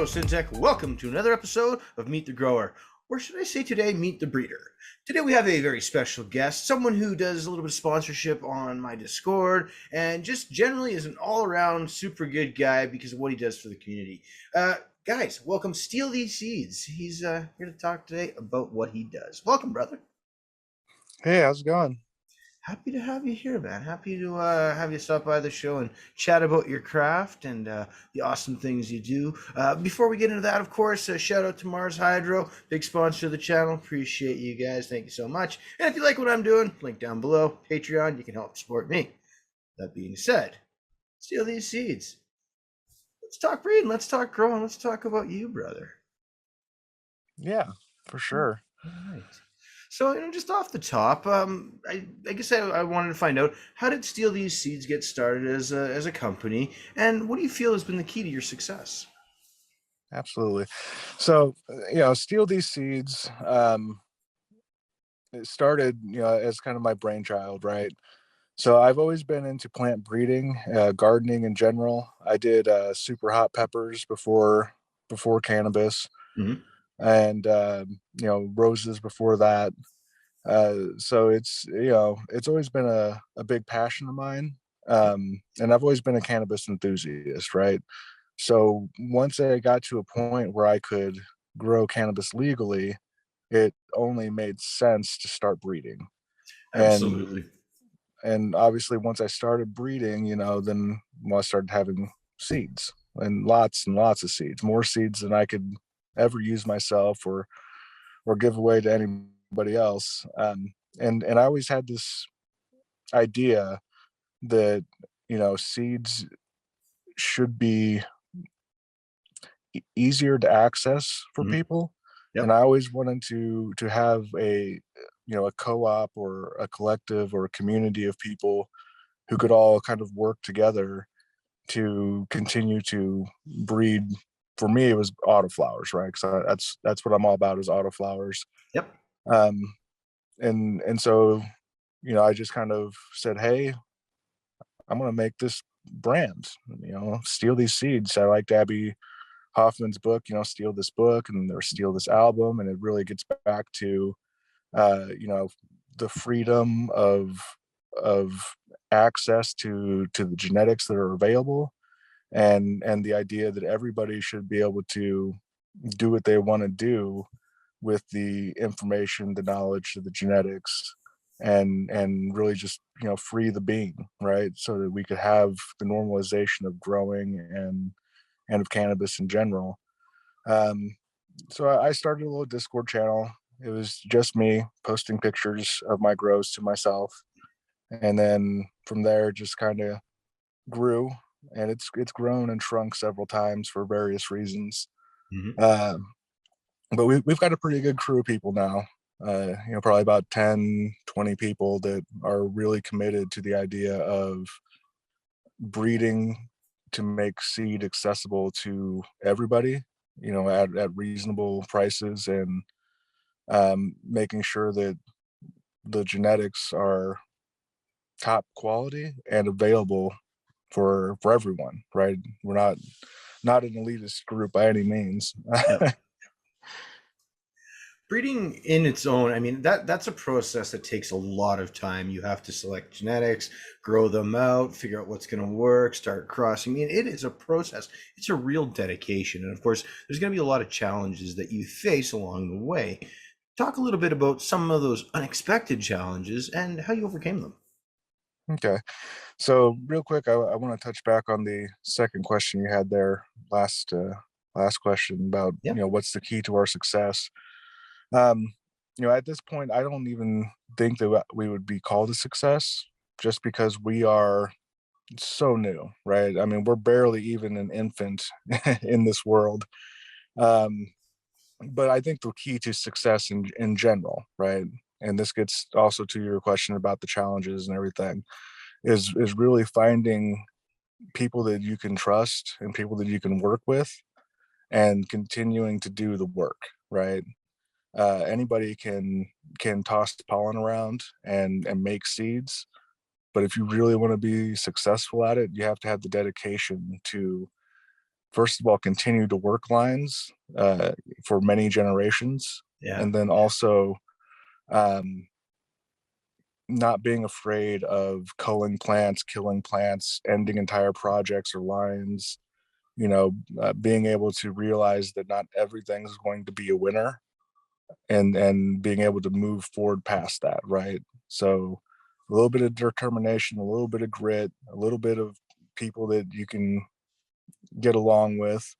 Syntech. Welcome to another episode of Meet the Grower, or should I say today, Meet the Breeder. Today we have a very special guest, someone who does a little bit of sponsorship on my Discord, and just generally is an all-around super good guy because of what he does for the community. Guys, welcome Steal These Seeds. He's here to talk today about what he does. Welcome, brother. Hey, how's it going? Happy to have you here, man. Happy to have you stop by the show and chat about your craft and the awesome things you do. Before we get into that, of course, shout out to Mars Hydro, big sponsor of the channel. Appreciate you guys. Thank you so much. And if you like what I'm doing, link down below. Patreon, you can help support me. That being said, Steal These Seeds. Let's talk breeding. Let's talk growing. Let's talk about you, brother. Yeah, for sure. All right. So, just off the top, I guess I wanted to find out, how did Steal These Seeds get started as a company, and what do you feel has been the key to your success? Absolutely. So, Steal These Seeds, it started, as kind of my brainchild, right? So I've always been into plant breeding, gardening in general. I did super hot peppers before cannabis, Mm-hmm. and roses before that. So it's always been a big passion of mine. And I've always been a cannabis enthusiast, right? So once I got to a point where I could grow cannabis legally, it only made sense to start breeding. And Absolutely. and obviously once I started breeding, then I started having seeds and lots of seeds, more seeds than I could ever use myself or give away to anybody else. And I always had this idea that seeds should be easier to access for Mm-hmm. people, and Yep. I always wanted to have a co-op or a collective or a community of people who could all kind of work together to continue to breed. For me, it was autoflowers, right? Because that's what I'm all about, is autoflowers. Yep. um and so I just kind of said, hey, I'm going to make this brand, Steal These Seeds. I liked Abby Hoffman's book, Steal This Book, and or Steal This Album. And it really gets back to, the freedom of access to the genetics that are available, and the idea that everybody should be able to do what they want to do with the information, the knowledge, the genetics, and really just free the being, right? So that we could have the normalization of growing and of cannabis in general. Um, so I started a little Discord channel. It was just me posting pictures of my grows to myself, and then from there just kind of grew, and it's grown and shrunk several times for various reasons. Mm-hmm. Um, but we've got a pretty good crew of people now. Probably about 10-20 people that are really committed to the idea of breeding to make seed accessible to everybody, at reasonable prices, and making sure that the genetics are top quality and available for everyone, right? We're not an elitist group by any means. Yep. Breeding in its own, that's a process that takes a lot of time. You have to select genetics, grow them out, figure out what's going to work, start crossing. It is a process. It's a real dedication. And of course, there's going to be a lot of challenges that you face along the way. Talk a little bit about some of those unexpected challenges and how you overcame them. Okay. So real quick, I want to touch back on the second question you had there, last question about, Yeah. what's the key to our success. Um, at this point, I don't even think that we would be called a success, just because we are so new, right? I mean, we're barely even an infant in this world. Um, but I think the key to success in general, right? And this gets also to your question about the challenges and everything, is really finding people that you can trust and people that you can work with, and continuing to do the work, right? Anybody can toss pollen around and make seeds, but if you really want to be successful at it, you have to have the dedication to first of all, continue to work lines for many generations, Yeah. and then also um, not being afraid of culling plants, killing plants, ending entire projects or lines. Being able to realize that not everything's going to be a winner, and being able to move forward past that, right? So a little bit of determination, a little bit of grit, a little bit of people that you can get along with,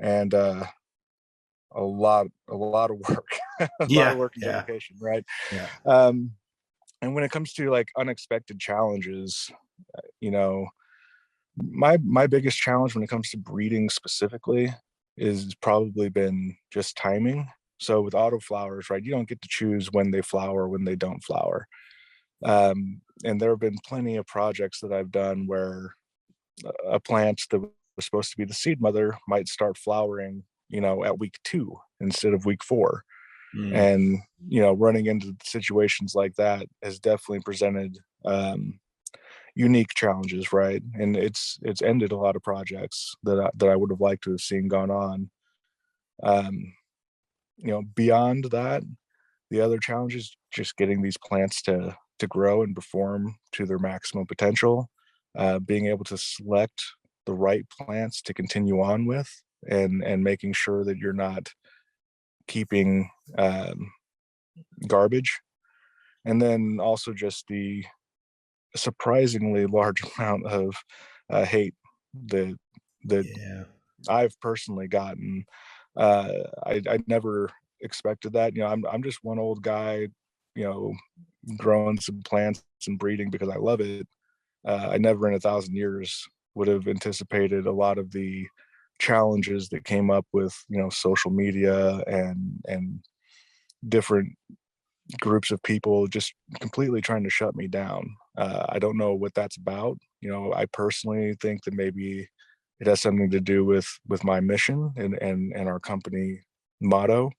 and a lot of work, a lot Yeah. of work and Yeah. dedication, right? Yeah. um and when it comes to like unexpected challenges, you know my biggest challenge when it comes to breeding specifically is probably been just timing. So with autoflowers, right, you don't get to choose when they flower, when they don't flower. And there have been plenty of projects that I've done where a plant that was supposed to be the seed mother might start flowering, at week 2 instead of week 4. Mm. And running into situations like that has definitely presented unique challenges, right? And it's ended a lot of projects that I would have liked to have seen gone on. um Beyond that, the other challenge is just getting these plants to grow and perform to their maximum potential, being able to select the right plants to continue on with, and making sure that you're not keeping garbage. And then also just the surprisingly large amount of hate that that Yeah. I've personally gotten. I never expected that. I'm just one old guy, you know, growing some plants and breeding because I love it. I never in 1,000 years would have anticipated a lot of the challenges that came up with social media and different groups of people just completely trying to shut me down. I don't know what that's about. I personally think that maybe it has something to do with my mission and our company motto,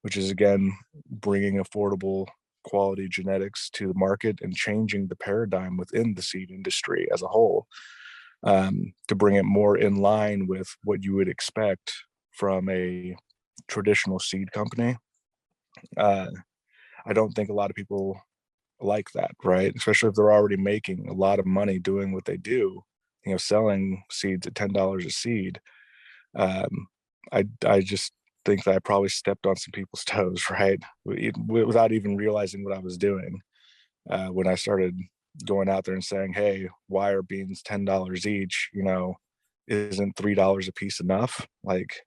which is again bringing affordable quality genetics to the market and changing the paradigm within the seed industry as a whole, to bring it more in line with what you would expect from a traditional seed company. Uh, I don't think a lot of people like that, right? Especially if they're already making a lot of money doing what they do, selling seeds at $10 a seed. Um, I just think that I probably stepped on some people's toes, right? Without even realizing what I was doing. When I started going out there and saying, "Hey, why are beans $10 each? Isn't $3 a piece enough? Like,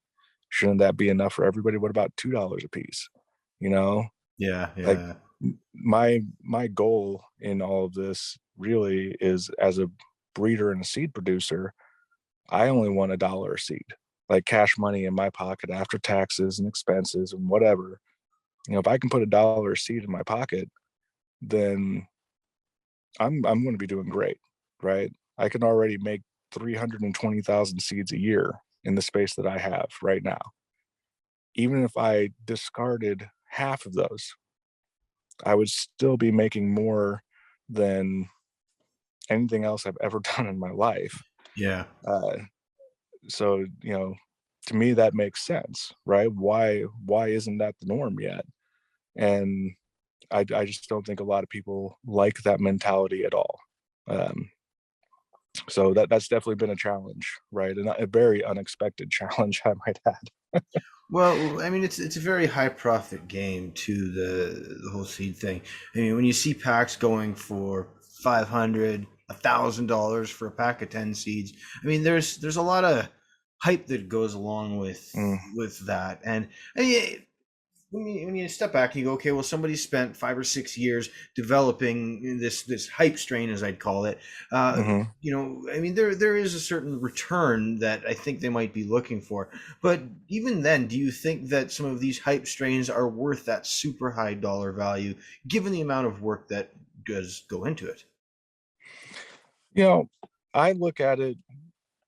shouldn't that be enough for everybody? What about $2 a piece? You know, Yeah. like Yeah. my goal in all of this really is, as a breeder and a seed producer, I only want $1 a seed, like cash money in my pocket after taxes and expenses and whatever. If I can put $1 a seed in my pocket, then I'm going to be doing great, right? I can already make 320,000 seeds a year in the space that I have right now. Even if I discarded half of those, I would still be making more than anything else I've ever done in my life. Yeah. Uh, so to me that makes sense, right? Why isn't that the norm yet? And I just don't think a lot of people like that mentality at all. Um, so that's definitely been a challenge, right? And a very unexpected challenge, I might add. Well, I mean, it's a very high profit game to the whole seed thing. I mean, when you see packs going for 500, $1,000 for a pack of 10 seeds, I mean, there's a lot of hype that goes along Mm, with that. And I mean, when you step back and you go, okay, well, somebody spent 5 or 6 years developing this hype strain, as I'd call it. Uh, hmm I mean, there is a certain return that I think they might be looking for. But even then, do you think that some of these hype strains are worth that super high dollar value, given the amount of work that does go into it? you know I look at it,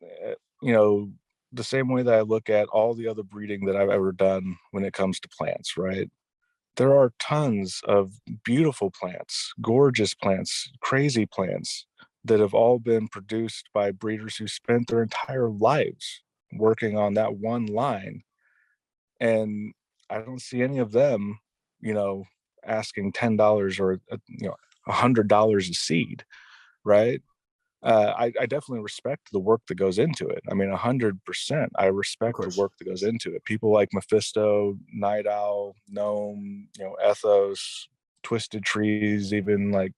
uh, you know the same way that I look at all the other breeding that I've ever done when it comes to plants, right? There are tons of beautiful plants, gorgeous plants, crazy plants that have all been produced by breeders who spent their entire lives working on that one line, and I don't see any of them, asking $10 or $100 a seed, right? I definitely respect the work that goes into it. I mean, 100%. I Of respect the course. work that goes into it. People like Mephisto, Night Owl, Gnome, Ethos, Twisted Trees, even like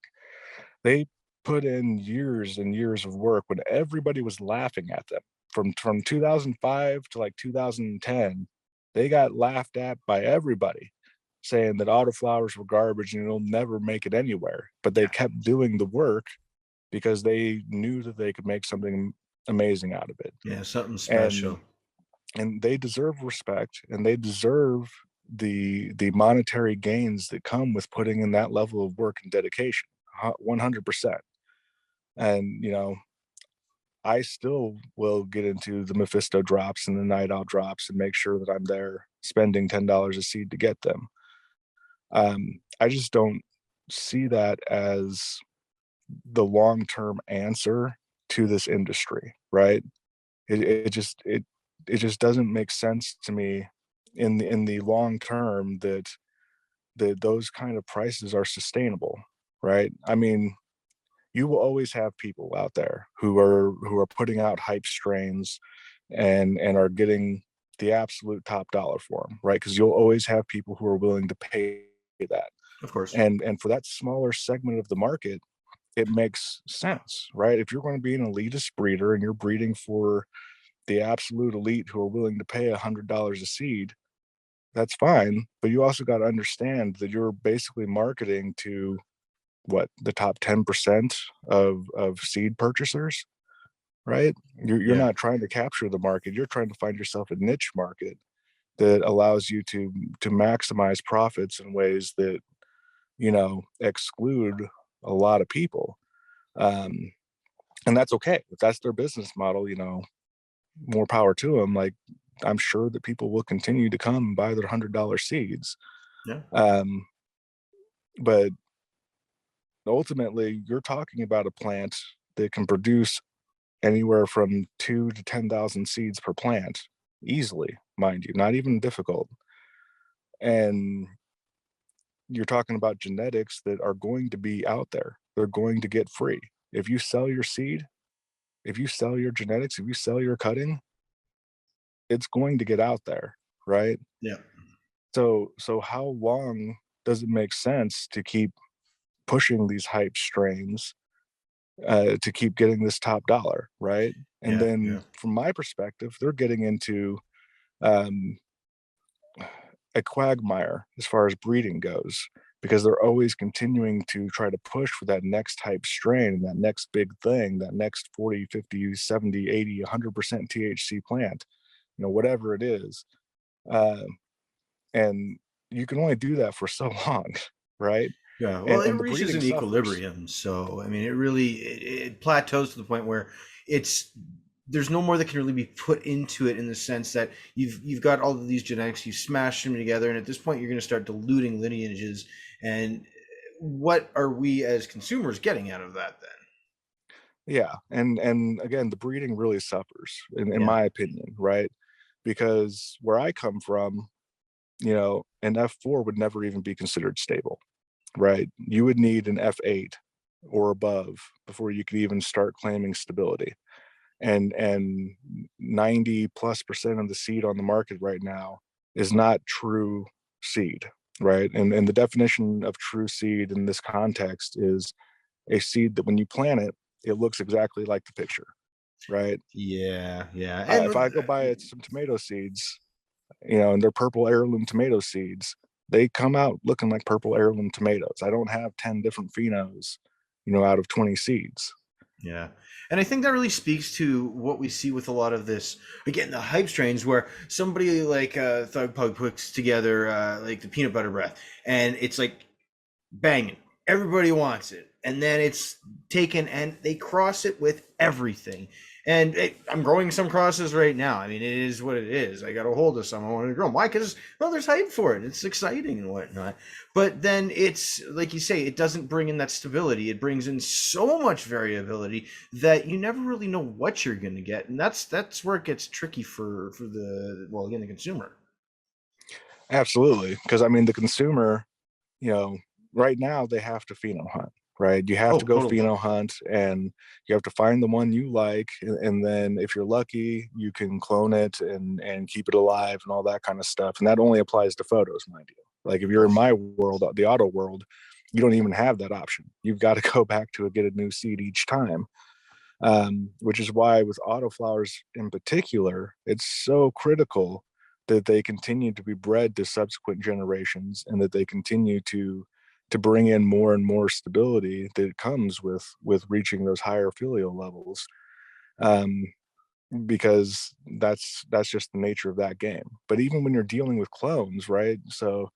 they put in years and years of work when everybody was laughing at them. From 2005 to like 2010, they got laughed at by everybody, saying that autoflowers were garbage and you'll never make it anywhere. But they Yeah. kept doing the work because they knew that they could make something amazing out of it. Yeah, something And special. and they deserve respect, and they deserve the monetary gains that come with putting in that level of work and dedication. 100%. And I still will get into the Mephisto drops and the Night Owl drops and make sure that I'm there spending $10 a seed to get them. I just don't see that as the long-term answer to this industry, right? It just doesn't make sense to me in the long term that those kind of prices are sustainable, right? I mean, you will always have people out there who are putting out hype strains and are getting the absolute top dollar for them, right? Because you'll always have people who are willing to pay that, Of course. and for that smaller segment of the market, it makes sense, right? If you're going to be an elitist breeder and you're breeding for the absolute elite who are willing to pay $100 a seed, that's fine. But you also got to understand that you're basically marketing to what, the top 10% of seed purchasers, right? You're Yeah. not trying to capture the market. You're trying to find yourself a niche market that allows you to maximize profits in ways that exclude a lot of people. Um, and that's okay if that's their business model. More power to them. Like, I'm sure that people will continue to come and buy their $100 seeds. Yeah. Um, but ultimately, you're talking about a plant that can produce anywhere from 2 to 10,000 seeds per plant easily, mind you, not even difficult. And you're talking about genetics that are going to be out there. They're going to get free. If you sell your seed, if you sell your genetics, if you sell your cutting, it's going to get out there, right? Yeah. So how long does it make sense to keep pushing these hype strains, to keep getting this top dollar, right? And Yeah. Yeah. then from my perspective, they're getting into um, a quagmire as far as breeding goes, because they're always continuing to try to push for that next hype strain, that next big thing, that next 40, 50, 70, 80, 100% THC plant, whatever it is. Uh, and you can only do that for so long, right? Yeah. Well, And it the reaches breeding an suffers. equilibrium. So, I mean, it really it plateaus to the point where it's there's no more that can really be put into it in the sense that you've got all of these genetics, you smash them together, and at this point, you're going to start diluting lineages. And what are we as consumers getting out of that then? Yeah, and again, the breeding really suffers in Yeah. my opinion, right? Because where I come from, an F4 would never even be considered stable, right? You would need an F8 or above before you could even start claiming stability. And 90+% of the seed on the market right now is not true seed, right? And the definition of true seed in this context is a seed that when you plant it, it looks exactly like the picture, right? Yeah. Yeah. If I go buy some tomato seeds, and they're purple heirloom tomato seeds, they come out looking like purple heirloom tomatoes. I don't have 10 different phenos, out of 20 seeds. Yeah. And I think that really speaks to what we see with a lot of this, again, the hype strains where somebody like Thug Pug puts together like the peanut butter breath and it's like banging. Everybody wants it. And then it's taken and they cross it with everything. And I'm growing some crosses right now. I mean, it is what it is. I got a hold of some. I wanted to grow them. Why? Because, well, there's hype for it. It's exciting and whatnot. But then it's, like you say, it doesn't bring in that stability. It brings in so much variability that you never really know what you're going to get. And that's where it gets tricky for the, well, again, the consumer. Absolutely. Because I mean, the consumer, you know, right now they have to pheno hunt, right? You have Oh, to go totally. pheno hunt and you have to find the one you like. And then if you're lucky, you can clone it and keep it alive and all that kind of stuff. And that only applies to photos, mind you. Like if Of you're in course. my world, the auto world, you don't even have that option. You've got to go back to get a new seed each time. Which is why with autoflowers in particular, it's so critical that they continue to be bred to subsequent generations and that they continue to bring in more and more stability that comes with reaching those higher filial levels, um, because that's just the nature of that game. But even when you're dealing with clones, right? So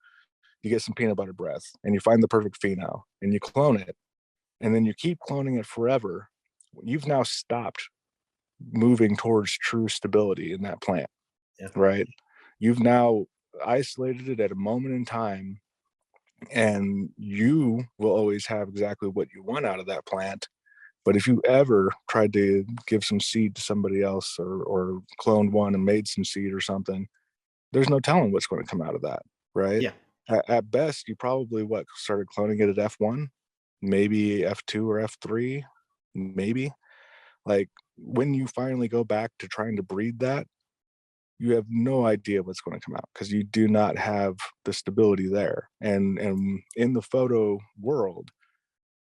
you get some peanut butter breath and you find the perfect pheno and you clone it and then you keep cloning it forever. You've now stopped moving towards true stability in that plant, Yeah. right? You've now isolated it at a moment in time, and you will always have exactly what you want out of that plant. But if you ever tried to give some seed to somebody else or cloned one and made some seed or something, there's no telling what's going to come out of that, right? Yeah. At best, you probably started cloning it at F1, maybe F2 or F3, maybe. Like when you finally go back to trying to breed that, you have no idea what's going to come out because you do not have the stability there. And in the photo world,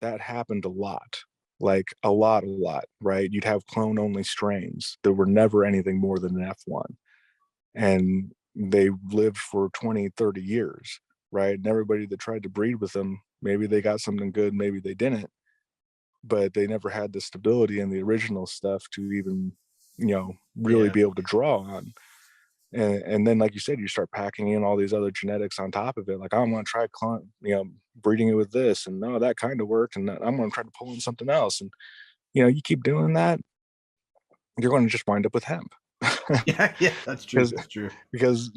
that happened a lot, like a lot, right? You'd have clone only strains that were never anything more than an F1. And they lived for 20, 30 years, right? And everybody that tried to breed with them, maybe they got something good, maybe they didn't, but they never had the stability and the original stuff to even, really Yeah. be able to draw on. And then, like you said, you start packing in all these other genetics on top of it. Like, I'm going to try, breeding it with this, and no, that kind of worked, and I'm going to try to pull in something else. And you keep doing that, you're going to just wind up with hemp. Yeah. Yeah. That's true. because That's true. because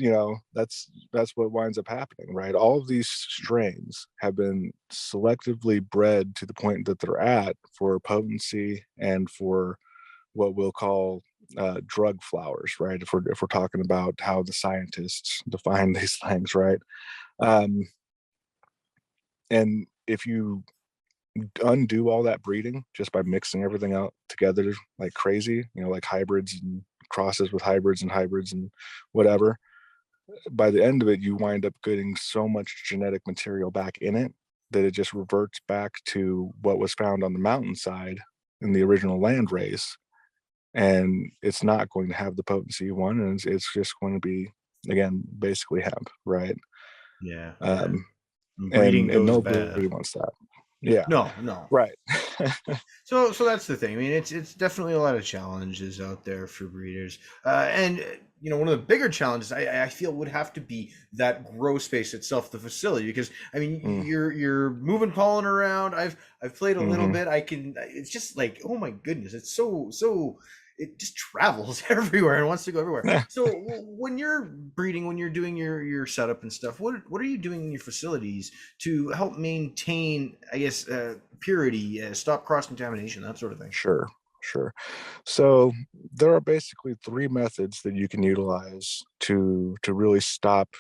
that's what winds up happening, right? All of these strains have been selectively bred to the point that they're at for potency and for what we'll call drug flowers, right? If we're talking about how the scientists define these things, right? Um, and if you undo all that breeding just by mixing everything out together like crazy, like hybrids and crosses with hybrids and whatever, by the end of it, you wind up getting so much genetic material back in it that it just reverts back to what was found on the mountainside in the original land race. And it's not going to have the potency you want, and it's just going to be, again, basically hemp, right? Yeah. Yeah. Um, Breeding and goes nobody bad. wants that. Yeah, No, no. right. So that's the thing. I mean, it's definitely a lot of challenges out there for breeders, and one of the bigger challenges I feel would have to be that grow space itself, the facility, because I mean Mm, you're moving pollen around. I've played a little hmm bit. I can. It's just like, oh my goodness, it's so it just travels everywhere and wants to go everywhere. yeah, So when you're breeding, when you're doing your setup and stuff, what are you doing in your facilities to help maintain, I guess, purity, stop cross contamination, that sort of thing? sure. So there are basically three methods that you can utilize to really stop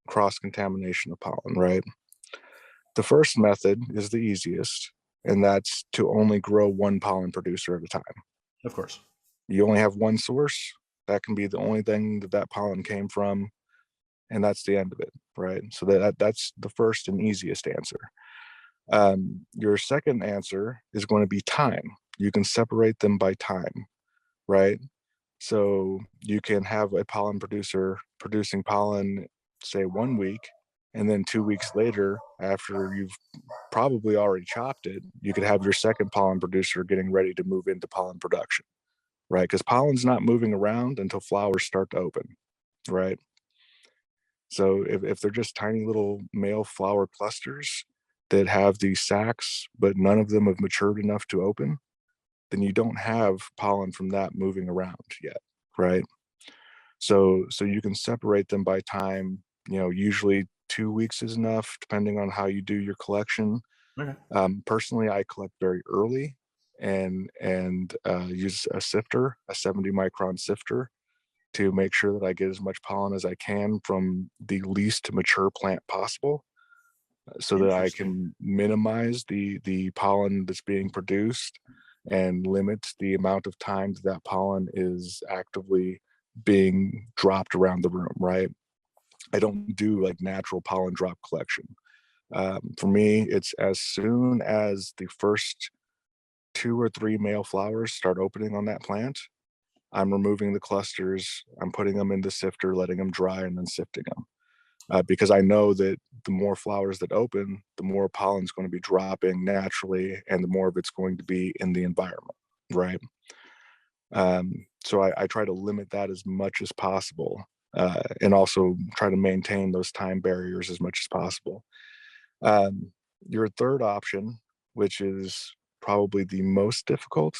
cross contamination of pollen, right? The first method is the easiest, and that's to only grow one pollen producer at a time. Of course. You only have one source. That can be the only thing that pollen came from, and that's the end of it, right? So that's the first and easiest answer. Your second answer is going to be time. You can separate them by time, right? So you can have a pollen producer producing pollen, say 1 week, and then 2 weeks later, after you've probably already chopped it, you could have your second pollen producer getting ready to move into pollen production, right? Because pollen's not moving around until flowers start to open, right? So if they're just tiny little male flower clusters that have these sacs, but none of them have matured enough to open, then you don't have pollen from that moving around yet, right? So you can separate them by time. Usually 2 weeks is enough, depending on how you do your collection. Okay. Personally, I collect very early and use a sifter, a 70 micron sifter, to make sure that I get as much pollen as I can from the least mature plant possible, so that I Interesting. can minimize the pollen that's being produced and limit the amount of time that pollen is actively being dropped around the room, right? I don't do like natural pollen drop collection. For me, it's as soon as the first 2 or 3 male flowers start opening on that plant, I'm removing the clusters, I'm putting them in the sifter, letting them dry, and then sifting them. Because I know that the more flowers that open, the more pollen is going to be dropping naturally, and the more of it's going to be in the environment, right? So I try to limit that as much as possible, and also try to maintain those time barriers as much as possible. Your third option, which is probably the most difficult,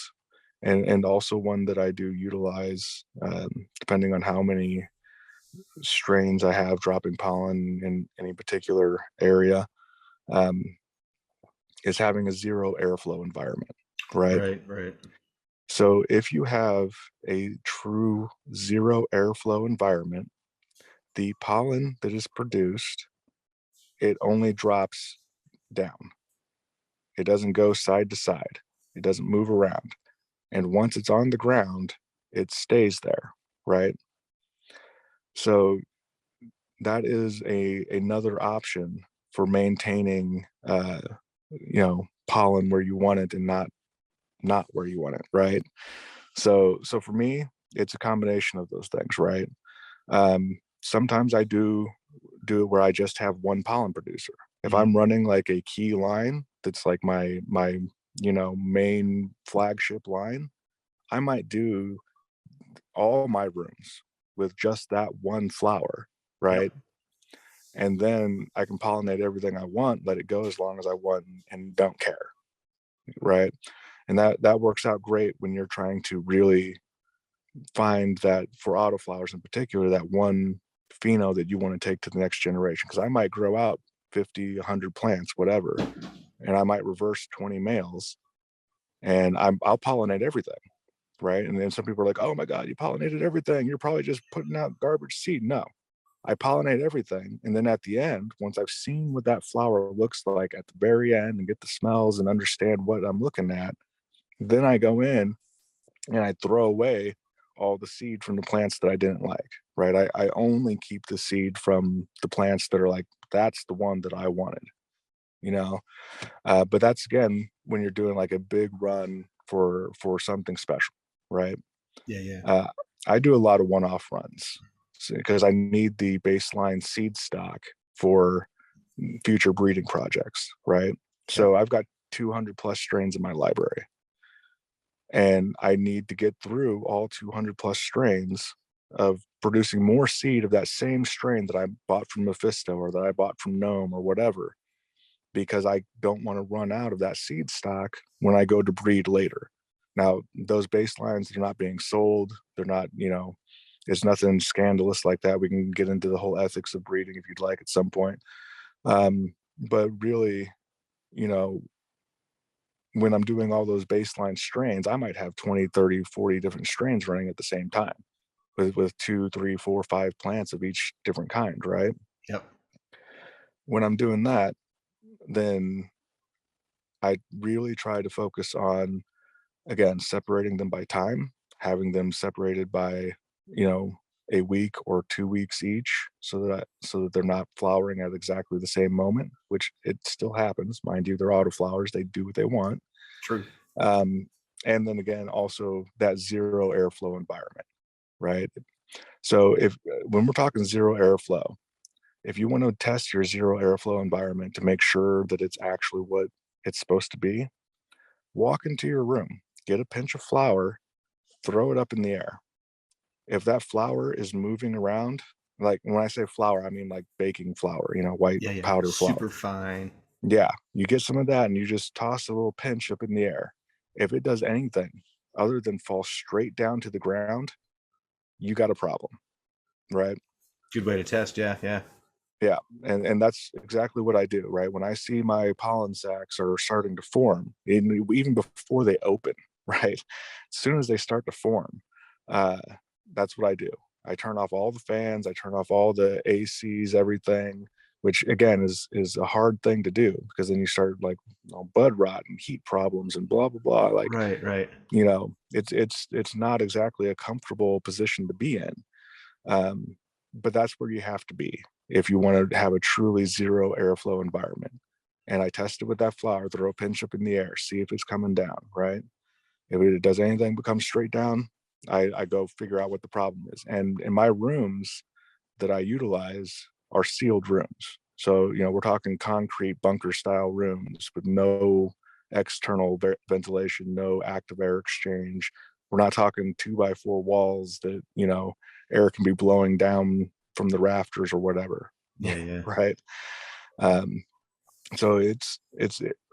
and also one that I do utilize, depending on how many strains I have dropping pollen in any particular area, um, is having a zero airflow environment, right? Right. Right. So if you have a true zero airflow environment, the pollen that is produced, it only drops down. It doesn't go side to side. It doesn't move around. And once it's on the ground, it stays there, right? So that is another option for maintaining pollen where you want it and not where you want it, right? So for me, it's a combination of those things, right? Sometimes I do it where I just have one pollen producer. If Mhm. I'm running like a key line that's like my main flagship line, I might do all my rooms with just that one flower, Yep. right? And then I can pollinate everything I want, let it go as long as I want, and don't care, right? And that works out great when you're trying to really find that, for autoflowers in particular, that one pheno that you want to take to the next generation. Because I might grow out 50, 100 plants, whatever, and I might reverse 20 males, and I'll pollinate everything, right? And then some people are like, "Oh my God, you pollinated everything. You're probably just putting out garbage seed." No, I pollinate everything. And then at the end, once I've seen what that flower looks like at the very end and get the smells and understand what I'm looking at, then I go in and I throw away all the seed from the plants that I didn't like, right? I only keep the seed from the plants that are like, that's the one that I wanted, you know? But that's, again, when you're doing like a big run for something special, right? Yeah. Yeah. Uh, I do a lot of one-off runs because I need the baseline seed stock for future breeding projects, right? Yep. So I've got 200 plus strains in my library, and I need to get through all 200 plus strains of producing more seed of that same strain that I bought from Mephisto or that I bought from Gnome or whatever, because I don't want to run out of that seed stock when I go to breed later. Now, those baselines, they're not being sold. They're not, it's nothing scandalous like that. We can get into the whole ethics of breeding if you'd like at some point. But really, you know, when I'm doing all those baseline strains, I might have 20, 30, 40 different strains running at the same time with 2, 3, 4, 5 plants of each different kind, right? Yep. When I'm doing that, then I really try to focus on, again, separating them by time, having them separated by, a week or 2 weeks each, so that they're not flowering at exactly the same moment, which it still happens. Mind you, they're autoflowers, they do what they want. True. Um, and then again, also that zero airflow environment, right? So if when we're talking zero airflow, if you want to test your zero airflow environment to make sure that it's actually what it's supposed to be, walk into your room, get a pinch of flour, throw it up in the air. If that flour is moving around, like when I say flour, I mean like baking flour, white Yeah. Yeah. powder flour. Super fine. Yeah, you get some of that and you just toss a little pinch up in the air. If it does anything other than fall straight down to the ground, you got a problem, right? Good way to test. Yeah, yeah. Yeah, and that's exactly what I do, right? When I see my pollen sacs are starting to form, even before they open, right? As soon as they start to form, uh, that's what I do. I turn off all the fans, I turn off all the ACs, everything, which again is a hard thing to do because then you start like bud rot and heat problems and blah blah blah. Like, Right, right. it's not exactly a comfortable position to be in. Um, but that's where you have to be if you want to have a truly zero airflow environment. And I tested with that flower, throw a pinch up in the air, see if it's coming down, right? If it does anything but come straight down, I go figure out what the problem is. And in my rooms that I utilize are sealed rooms. So, we're talking concrete bunker style rooms with no external ventilation, no active air exchange. We're not talking 2x4 walls that, air can be blowing down from the rafters or whatever. Yeah, yeah. Right. Um, so it's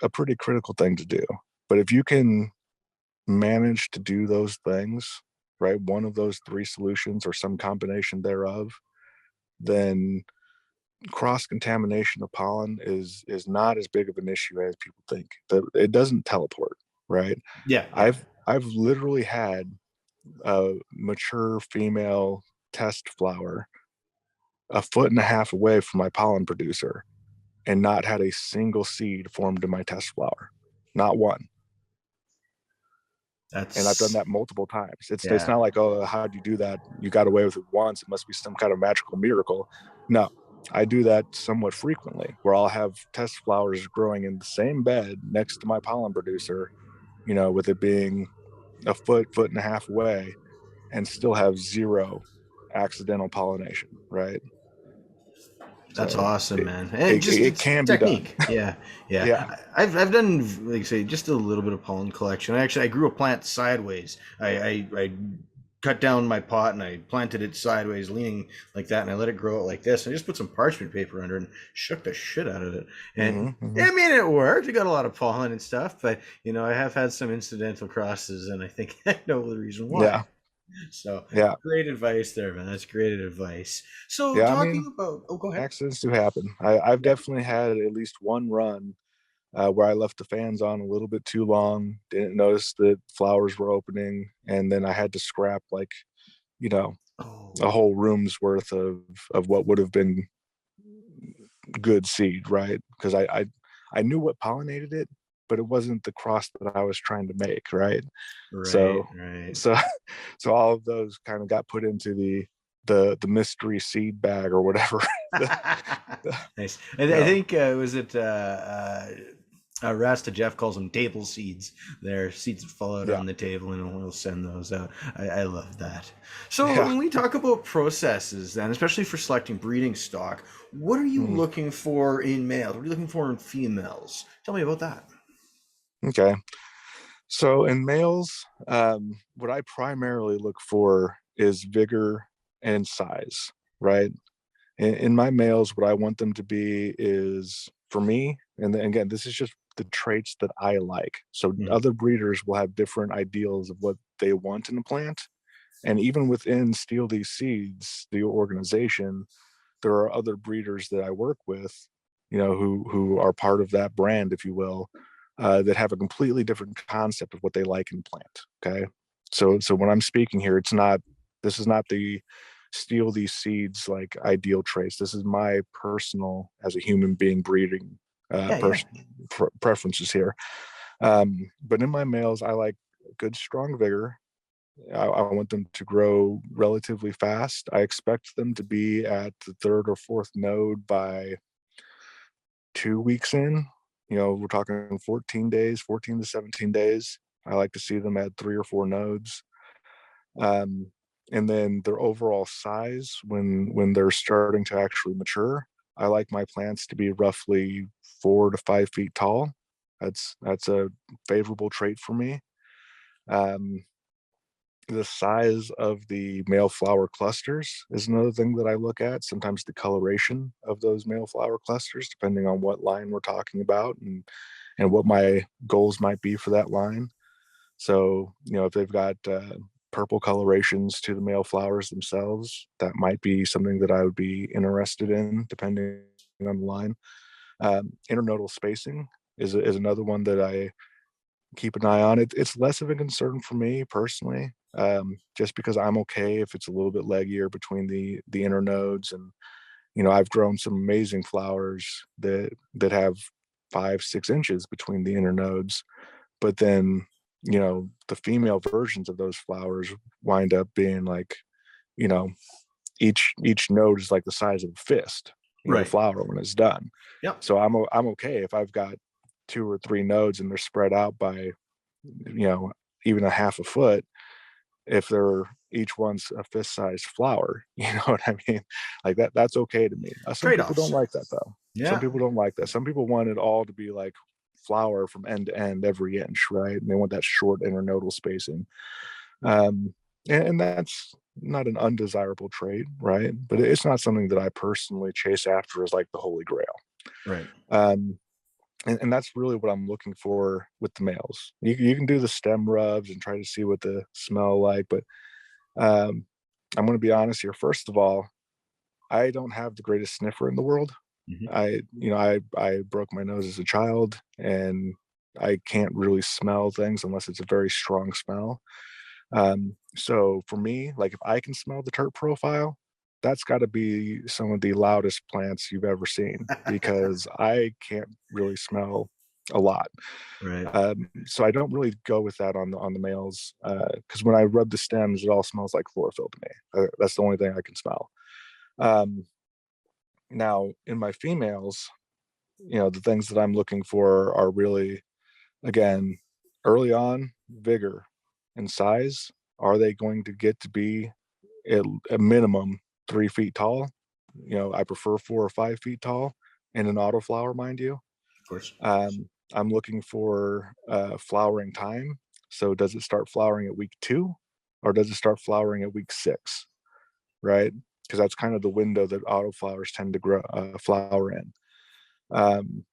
a pretty critical thing to do. But if you can manage to do those things, right, one of those three solutions or some combination thereof, then cross contamination of pollen is not as big of an issue as people think. That it doesn't teleport, right? Yeah, yeah. I've literally had a mature female test flower a foot and a half away from my pollen producer and not had a single seed formed in my test flower, not one. And I've done That's that multiple times. It's yeah. not like, oh, how do you do that? You got away with it once. It must be some kind of magical miracle. No, I do that somewhat frequently where I'll have test flowers growing in the same bed next to my pollen producer, with it being a foot and a half away and still have zero accidental pollination, right? That's So awesome, it, man. And it, just it it's can be done. technique. Yeah, yeah. Yeah. I've done, like I say, just a little bit of pollen collection. I grew a plant sideways. I cut down my pot and I planted it sideways, leaning like that, and I let it grow out like this. I just put some parchment paper under it and shook the shit out of it. And Mm-hmm. I mean, it worked. I got a lot of pollen and stuff, but I have had some incidental crosses, and I think I know the reason why. Yeah. So Yeah. great advice there, man. That's great advice. So Yeah. I talking mean, about, oh, go ahead. accidents do happen. I've Yeah. definitely had at least one run where I left the fans on a little bit too long, didn't notice that flowers were opening, and then I had to scrap like, you know, Oh, a whole room's worth of what would have been good seed, right? Because I knew what pollinated it, but it wasn't the cross that I was trying to make, right? right, So right. so so all of those kind of got put into the mystery seed bag or whatever. the, the, Nice. you I know, think was it Rasta Jeff calls them table seeds. They're seeds that fall out yeah, on the table, and we'll send those out. I love that. So yeah. when we talk about processes, then, especially for selecting breeding stock, what are you Mm, looking for in males? What are you looking for in females? Tell me about that. okay. So in males, what I primarily look for is vigor and size, right? In my males, what I want them to be is, for me, and then again, this is just the traits that I like. So Mhm. other breeders will have different ideals of what they want in a plant. And even within Steal These Seeds, the organization, there are other breeders that I work with, who are part of that brand, if you will, that have a completely different concept of what they like in a plant. Okay. So when I'm speaking here, this is not the Steal These Seeds like ideal traits. This is my personal, as a human being, breeding Yeah, yeah. preferences here. But in my males, I like good strong vigor. I want them to grow relatively fast. I expect them to be at the third or fourth node by 2 weeks in. We're talking 14 days, 14 to 17 days. I like to see them at 3 or 4 nodes. Um, and then their overall size when they're starting to actually mature, I like my plants to be roughly 4 to 5 feet tall. That's a favorable trait for me. Um, the size of the male flower clusters is another thing that I look at. Sometimes the coloration of those male flower clusters, depending on what line we're talking about and what my goals might be for that line. So, if they've got purple colorations to the male flowers themselves, that might be something that I would be interested in, depending on the line. Internodal spacing is another one that I keep an eye on. It's less of a concern for me personally, just because I'm okay if it's a little bit leggier between the internodes. And I've grown some amazing flowers that have 5-6 inches between the internodes, but then the female versions of those flowers wind up being like, you know each node is like the size of a fist, the Right. flower when it's done. Yep. So I'm okay if I've got 2 or 3 nodes and they're spread out by even a half a foot, if they're each one's a fist sized flower. You know what I mean? Like that's okay to me. Some people don't Trade-offs. like that though. Some Yeah. people don't like that. Some people want it all to be like flower from end to end every inch, right? And they want that short internodal spacing. And that's not an undesirable trait, right? But it's not something that I personally chase after as like the holy grail. Right. And that's really what I'm looking for with the males. You can do the stem rubs and try to see what the smell like, but um, I'm going to be honest here. First of all, I don't have the greatest sniffer in the world. Mhm. I broke my nose as a child, and I can't really smell things unless it's a very strong smell. So for me, like if I can smell the terp profile, that's got to be some of the loudest plants you've ever seen, because I can't really smell a lot. Right. So I don't really go with that on the males, because when I rub the stems, it all smells like chlorophyll to me. That's the only thing I can smell. Um, Now in my females, the things that I'm looking for are really, again, early on, vigor and size. Are they going to get to be at a minimum 3 feet tall? I prefer 4 or 5 feet tall in an autoflower, mind you. Of course. I'm looking for flowering time. So does it start flowering at week 2, or does it start flowering at week 6? Right? Because that's kind of the window that autoflowers tend to flower in. Um,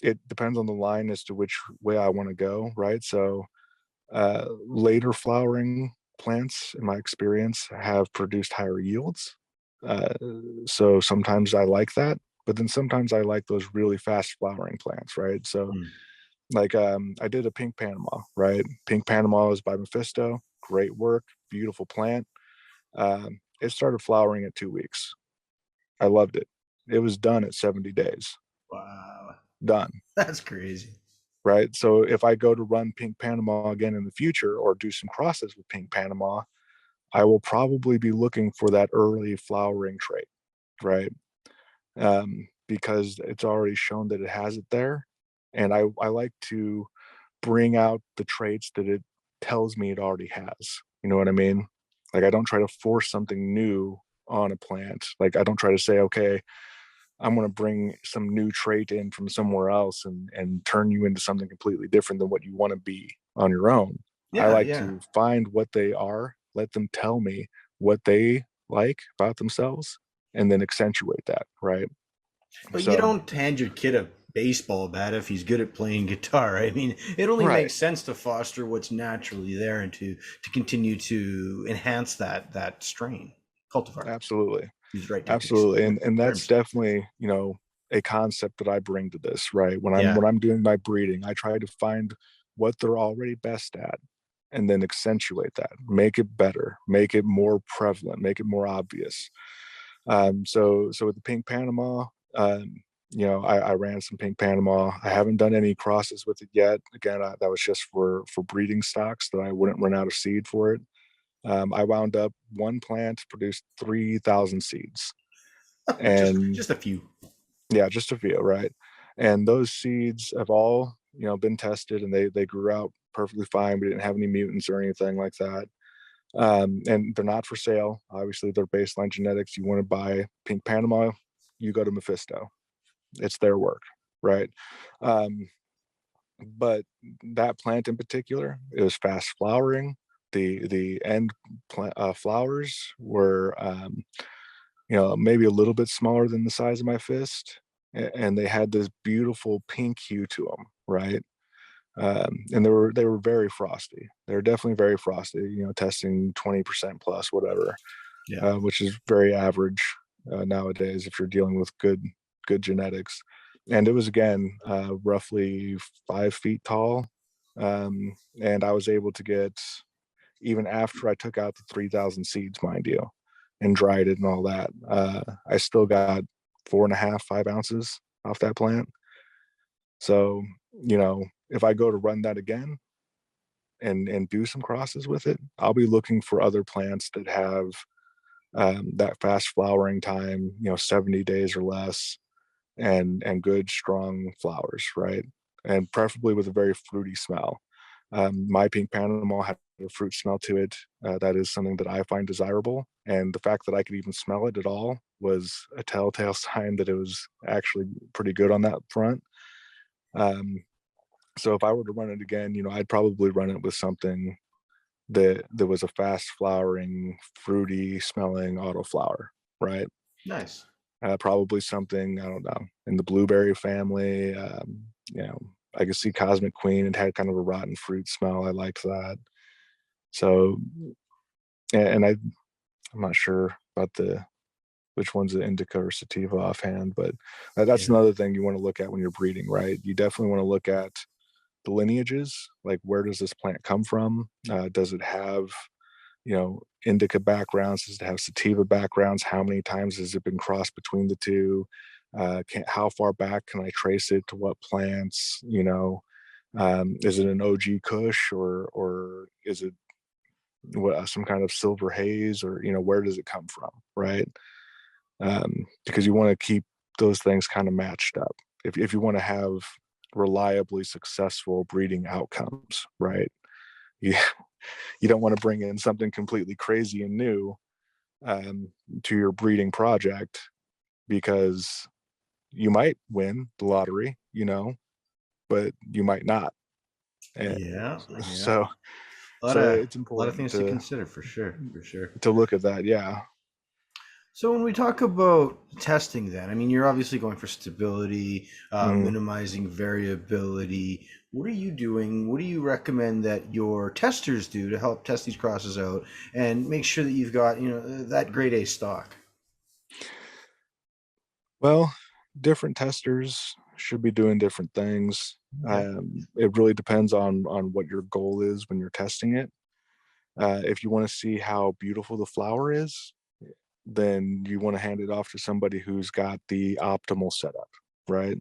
it depends on the line as to which way I want to go, right? So later flowering plants, in my experience, have produced higher yields. Uh, so sometimes I like that, but then sometimes I like those really fast flowering plants, right? So Mm. like I did a pink Panama, right? Pink Panama is by Mephisto, great work, beautiful plant. It started flowering at 2 weeks. I loved it. It was done at 70 days. Wow. Done. That's crazy. Right. So if I go to run Pink Panama again in the future, or do some crosses with Pink Panama, I will probably be looking for that early flowering trait, right? Because it's already shown that it has it there. And I like to bring out the traits that it tells me it already has. You know what I mean? Like I don't try to force something new on a plant. Like I don't try to say, okay, I'm going to bring some new trait in from somewhere else and turn you into something completely different than what you want to be on your own. I Yeah. like Yeah. to find what they are, let them tell me what they like about themselves, and then accentuate that, right? But you So, don't hand your kid a baseball bat if he's good at playing guitar. I mean, it only right, makes sense to foster what's naturally there and to continue to enhance that strain. Cultivar. absolutely. Use the right techniques. Absolutely. And that's Terms. definitely, a concept that I bring to this, right? When I'm Yeah. when I'm doing my breeding, I try to find what they're already best at and then accentuate that, make it better, make it more prevalent, make it more obvious. So with the pink Panama, I ran some pink Panama. I haven't done any crosses with it yet. Again, that was just for breeding stocks, that I wouldn't run out of seed for it. I wound up, one plant produced 3,000 seeds, just and just a few. yeah, just a few, right? And those seeds have all, been tested, and they grew out perfectly fine. We didn't have any mutants or anything like that. And they're not for sale. Obviously, they're baseline genetics. You want to buy pink Panama, you go to Mephisto. It's their work, right? Um, but that plant in particular, it was fast flowering. The end flowers were, maybe a little bit smaller than the size of my fist, and they had this beautiful pink hue to them, right? And they were very frosty. They were definitely very frosty. You know, testing 20% plus, whatever, Yeah. which is very average nowadays if you're dealing with good genetics. And it was again roughly 5 feet tall, and I was able to get, even after I took out the 3,000 seeds, mind you, and dried it and all that, I still got 4.5, 5 ounces off that plant. So, you know, if I go to run that again and do some crosses with it, I'll be looking for other plants that have that fast flowering time, you know, 70 days or less, and good strong flowers, right? And preferably with a very fruity smell. My pink Panama had a fruit smell to it. That is something that I find desirable. And the fact that I could even smell it at all was a telltale sign that it was actually pretty good on that front. Um, so if I were to run it again, you know, I'd probably run it with something that was a fast flowering, fruity smelling autoflower, right? Nice. Probably something, I don't know, in the blueberry family. You know, I could see Cosmic Queen. It had kind of a rotten fruit smell. I liked that. So, and I'm not sure about the which one's the indica or sativa offhand, but that's Yeah. another thing you want to look at when you're breeding, right? You definitely want to look at the lineages, like where does this plant come from? Does it have, you know, indica backgrounds? Does it have sativa backgrounds? How many times has it been crossed between the two? How far back can I trace it to what plants? You know, is it an OG Kush, or is it some kind of silver haze, or, you know, where does it come from, right? Because you want to keep those things kind of matched up if you want to have reliably successful breeding outcomes, right? You you don't want to bring in something completely crazy and new um, to your breeding project, because you might win the lottery, you know, but you might not. And Yeah. Yeah. so it's A lot of important things to consider for sure. For sure. to look at that. Yeah. So when we talk about testing, then I mean you're obviously going for stability, Mhm. minimizing variability. What are you doing? What do you recommend that your testers do to help test these crosses out and make sure that you've got, you know, that grade A stock? Well, different testers should be doing different things. Okay. It really depends on what your goal is when you're testing it. If you want to see how beautiful the flower is, then you want to hand it off to somebody who's got the optimal setup, right?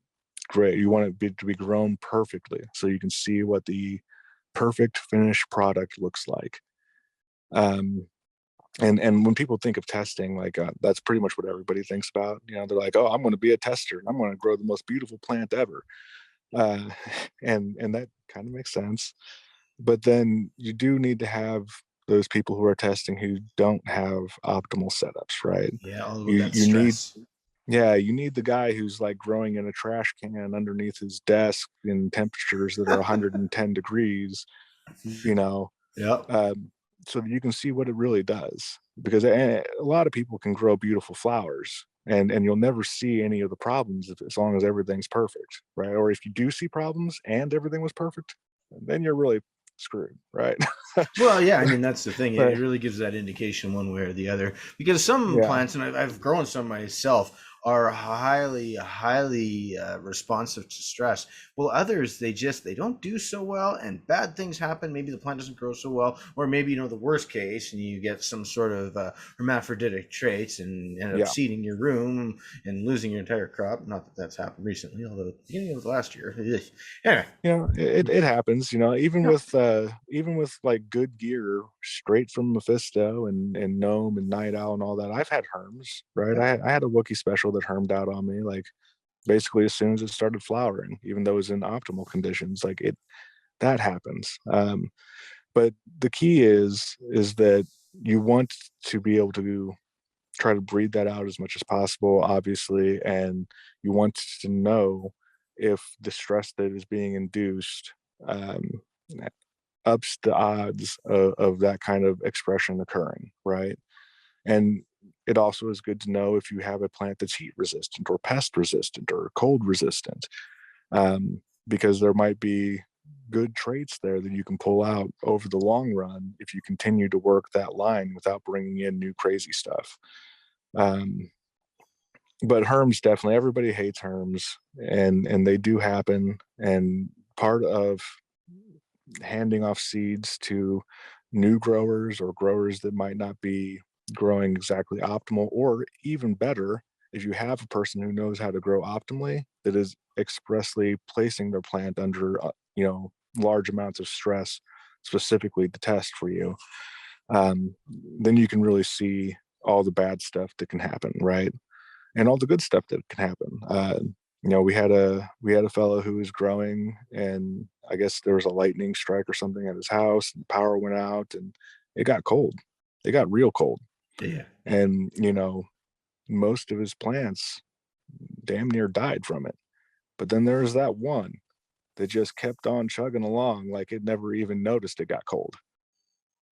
Great. You want to be grown perfectly so you can see what the perfect finished product looks like. Um, and when people think of testing, like that's pretty much what everybody thinks about. You know, they're like, "Oh, I'm going to be a tester, and I'm going to grow the most beautiful plant ever," uh, and that kind of makes sense. But then you do need to have those people who are testing who don't have optimal setups, right? Yeah, all about that You need, stress. yeah, you need the guy who's like growing in a trash can underneath his desk in temperatures that are 110 degrees, you know, Yep. um, so that you can see what it really does. Because a lot of people can grow beautiful flowers, and you'll never see any of the problems as long as everything's perfect, right? Or if you do see problems and everything was perfect, then you're really screwed, right? Well, yeah, I mean that's the thing. It But really gives that indication one way or the other because some yeah, plants, and I've grown some myself, are highly responsive to stress. Well, others they don't do so well, and bad things happen. Maybe the plant doesn't grow so well, or maybe, you know, the worst case, and you get some sort of hermaphroditic traits and end up yeah, seeding your room and losing your entire crop. Not that that's happened recently, although at the beginning of last year. Anyway, you know, it happens. You know, even with like good gear straight from Mephisto and Gnome and Night Owl and all that, I've had herms, right? yeah. I had a Wookiee special that hermed out on me, like basically as soon as it started flowering, even though it was in optimal conditions. Like it that happens. But the key is that you want to be able to try to breed that out as much as possible, obviously, and you want to know if the stress that is being induced um, ups the odds of that kind of expression occurring, right? And it also is good to know if you have a plant that's heat resistant or pest resistant or cold resistant, because there might be good traits there that you can pull out over the long run if you continue to work that line without bringing in new crazy stuff. But herms, definitely, everybody hates herms, and they do happen. And part of handing off seeds to new growers or growers that might not be growing exactly optimal, or even better, if you have a person who knows how to grow optimally, that is expressly placing their plant under large amounts of stress specifically to test for you, then you can really see all the bad stuff that can happen, right? And all the good stuff that can happen. We had a fellow who was growing, and I guess there was a lightning strike or something at his house, and power went out, and it got cold. It got real cold. Yeah. And most of his plants damn near died from it. But then there was that one that just kept on chugging along like it never even noticed it got cold.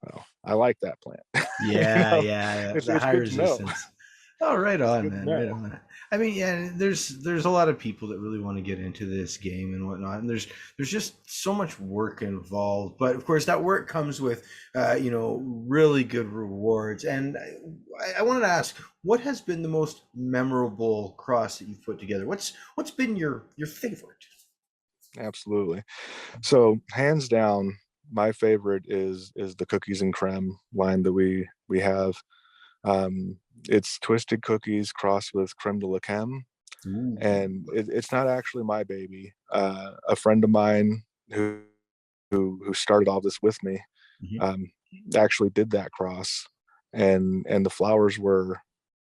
Well, I like that plant. Yeah. It's The high good to know. resistance. Oh, right It's on, good to man. Right know. on. I mean, yeah, there's a lot of people that really want to get into this game and whatnot, and there's just so much work involved. But of course, that work comes with really good rewards. And I wanted to ask, what has been the most memorable cross that you've put together? What's been your favorite? Absolutely. So hands down, my favorite is the cookies and creme line that we have. It's twisted cookies crossed with creme de la creme, Ooh. and it's not actually my baby. A friend of mine who started all this with me Mhm. um, actually did that cross, and the flowers were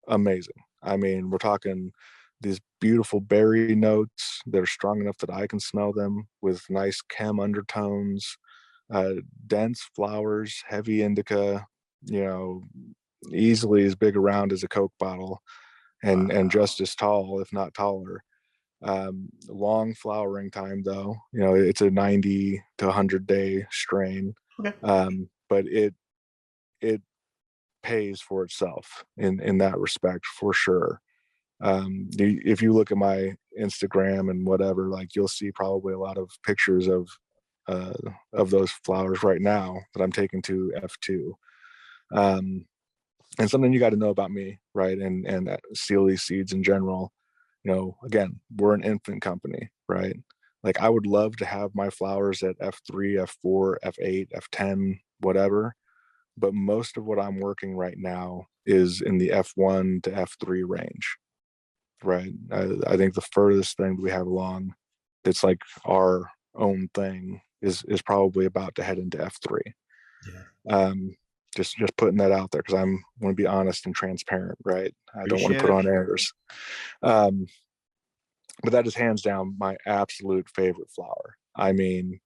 amazing. I mean, we're talking these beautiful berry notes that are strong enough that I can smell them, with nice chem undertones, uh, dense flowers, heavy indica, you know, easily as big around as a Coke bottle, and Wow. just as tall, if not taller. Long flowering time though, it's a 90 to 100-day strain, Okay. but it pays for itself in that respect for sure. If you look at my Instagram and whatever, like, you'll see probably a lot of pictures uh, of those flowers right now that I'm taking to F2. Um, and something you got to know about me, right? And Seal these seeds in general. Again, we're an infant company, right? Like, I would love to have my flowers at F3, F4, F8, F10, whatever. But most of what I'm working right now is in the F1 to F3 range, right? I think the furthest thing we have along that's like our own thing is probably about to head into F3. Yeah. Um, just putting that out there because I'm want to be honest and transparent, right? I don't want to Appreciate put it. on airs. Um, but that is hands down my absolute favorite flower. I mean,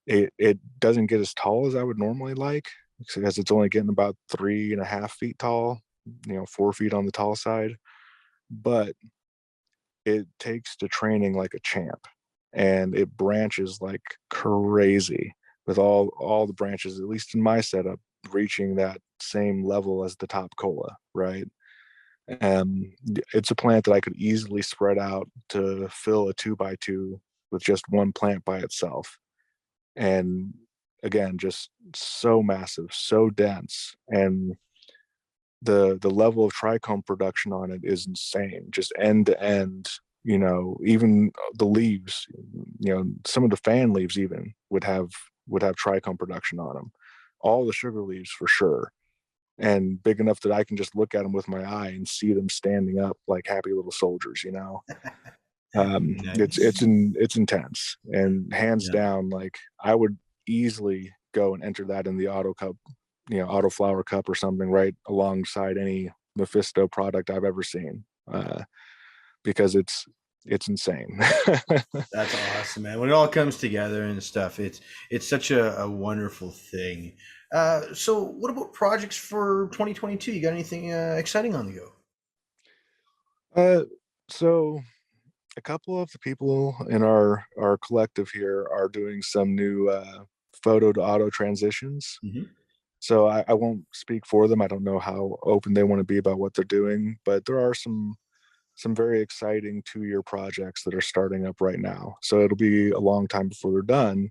it doesn't get as tall as I would normally like because it's only getting about 3.5 feet tall, 4 feet on the tall side. But it takes to training like a champ, and it branches like crazy, with all the branches, at least in my setup, reaching that same level as the top cola, right? It's a plant that I could easily spread out to fill a 2x2 with just one plant by itself. And again, just so massive, so dense, and the level of trichome production on it is insane, just end to end. Even the leaves, some of the fan leaves even would have trichome production on them, all the sugar leaves for sure, and big enough that I can just look at them with my eye and see them standing up like happy little soldiers. It's Nice. it's intense, and hands Yeah. down, like, I would easily go and enter that in the auto cup, auto flower cup or something, right alongside any Mephisto product I've ever seen, because it's insane. That's awesome, man. When it all comes together and stuff, it's such a wonderful thing. So what about projects for 2022? You got anything exciting on the go? uh, so a couple of the people in our collective here are doing some new photo to auto transitions. Hmm. So I won't speak for them. I don't know how open they want to be about what they're doing, but there are some very exciting 2-year projects that are starting up right now. So it'll be a long time before they're done.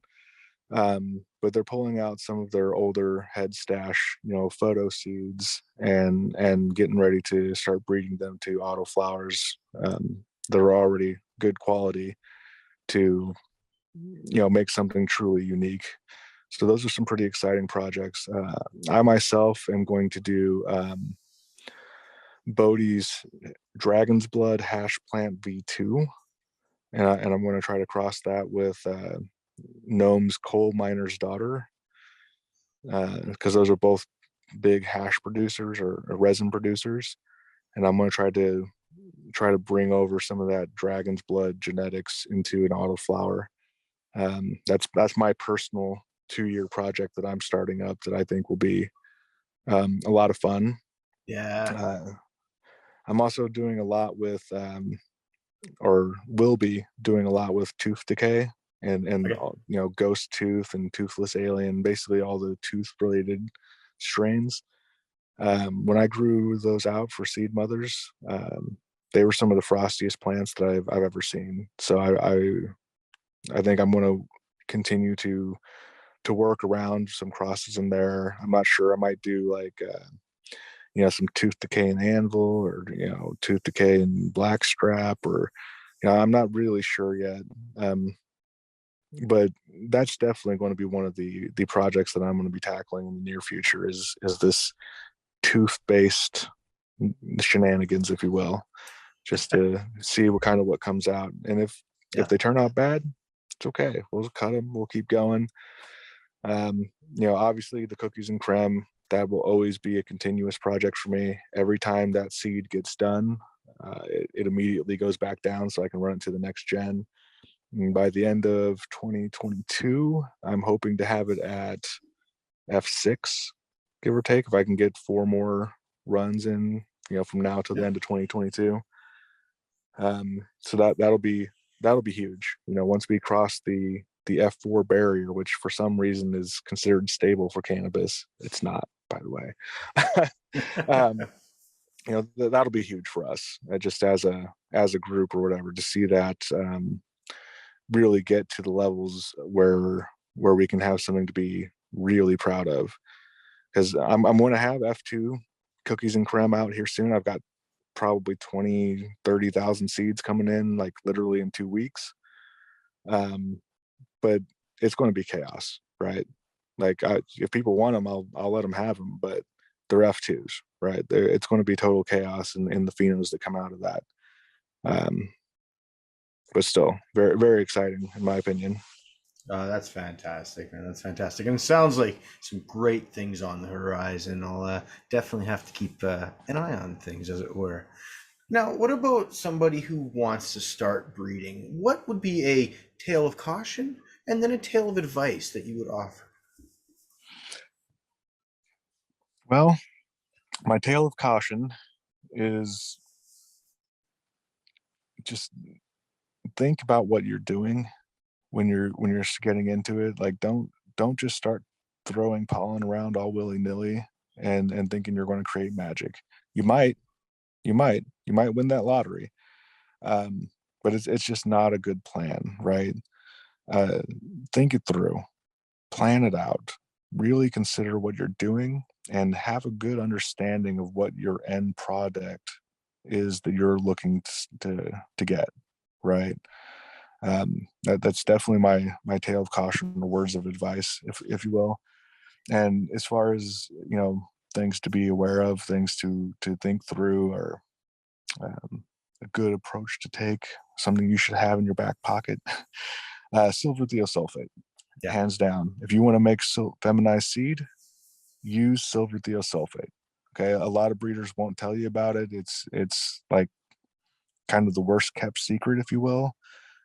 But they're pulling out some of their older head stash, photo seeds, and getting ready to start breeding them to auto flowers that are already good quality to make something truly unique. So those are some pretty exciting projects. I myself am going to do Bodie's Dragon's Blood Hash Plant V2, and I'm going to try to cross that with Gnome's Coal Miner's Daughter, because those are both big hash producers or resin producers, and I'm going to try to bring over some of that Dragon's Blood genetics into an autoflower. That's my personal 2-year project that I'm starting up that I think will be a lot of fun. Yeah. I'm also doing a lot with, or will be doing a lot with tooth decay and Okay. ghost tooth and toothless alien, basically all the tooth related strains. When I grew those out for seed mothers, they were some of the frostiest plants that I've ever seen. So I think I'm going to continue to work around some crosses in there. I'm not sure. I might do like some tooth decay and anvil, or tooth decay and blackstrap, or I'm not really sure yet. But that's definitely going to be one of the projects that I'm going to be tackling in the near future, is this tooth based shenanigans, if you will, just to see what comes out. And if they turn out bad, it's okay. We'll cut them. We'll keep going. Obviously the cookies and creme, that will always be a continuous project for me. Every time that seed gets done, it immediately goes back down so I can run it to the next gen. And by the end of 2022, I'm hoping to have it at F6, give or take, if I can get 4 more runs in, from now till the end of 2022. So that'll be huge. Once we cross the F4 barrier, which for some reason is considered stable for cannabis, it's not, by the way. That'll be huge for us, just as a group or whatever, to see that really get to the levels where we can have something to be really proud of. Because I'm going to have F2 cookies and creme out here soon. I've got probably 20,000-30,000 seeds coming in, like literally in 2 weeks. But it's going to be chaos, right? Like if people want them, I'll let them have them, but they're F2s, right? It's going to be total chaos in the phenos that come out of that. But still, very, very exciting in my opinion. That's fantastic, man. That's fantastic. And it sounds like some great things on the horizon. I'll definitely have to keep an eye on things, as it were. Now, what about somebody who wants to start breeding? What would be a tale of caution and then a tale of advice that you would offer? Well, my tale of caution is just think about what you're doing when you're getting into it. Like don't just start throwing pollen around all willy-nilly and thinking you're going to create magic. You might win that lottery, but it's just not a good plan, right? uh, think it through, plan it out, really consider what you're doing, and have a good understanding of what your end product is that you're looking to get, right? That's definitely my tale of caution, or words of advice, if you will. And as far as things to be aware of, things to think through, or a good approach to take, something you should have in your back pocket. Silver Theosulfate, Yeah. hands down. If you want to make feminized seed, use silver Theosulfate. Okay, a lot of breeders won't tell you about it. It's like kind of the worst kept secret, if you will,